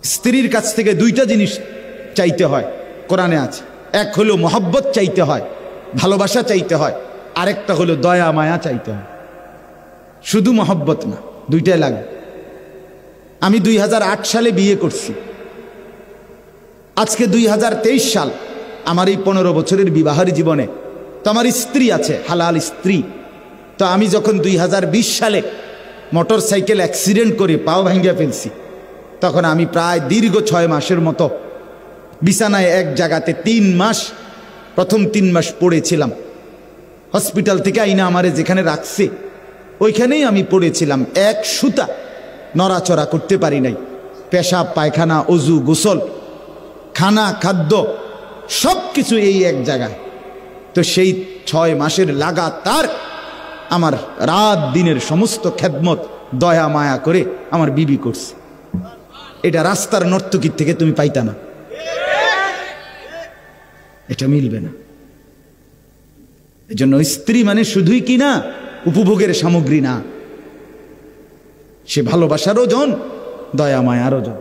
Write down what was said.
স্ত্রীর কাছ থেকে দুইটা জিনিস চাইতে হয়, কোরআনে আছে। এক হলো মহব্বত চাইতে হয়, ভালোবাসা চাইতে হয়, আরেকটা হলো দয়া মায়া চাইতে হয়। শুধু মহব্বত না, দুইটাই লাগে। আমি 2008 সালে বিয়ে করছি, আজকে 2023 সাল। আমার এই 15 বছরের বিবাহের জীবনে তো আমার স্ত্রী আছে, হালাল স্ত্রী। তো আমি যখন 2020 সালে মোটর সাইকেল অ্যাক্সিডেন্ট করে পাও ভাঙ্গিয়া ফেলছি, তখন আমি প্রায় দীর্ঘ 6 মাসের মতো বিছানায় এক জায়গাতে 3 মাস, প্রথম 3 মাস পড়েছিলাম। হসপিটাল থেকে আইনা আমারে যেখানে রাখছে ওইখানেই আমি পড়েছিলাম। এক সুতা নড়াচড়া করতে পারি নাই। পেশাব পায়খানা, অজু, গোসল, খানা, খাদ্য সব কিছু এই এক জায়গায়। তো সেই 6 মাসের লাগাতার আমার রাত দিনের সমস্ত খেদমত দয়া মায়া করে আমার বিবি করছে। এটা রাস্তার নর্তকীর থেকে তুমি পাইতা না, এটা মিলবে না। এজন্য স্ত্রী মানে শুধুই কি না উপভোগের সামগ্রী না, সে ভালোবাসার ওজন, দয়া মায়ার ওজন।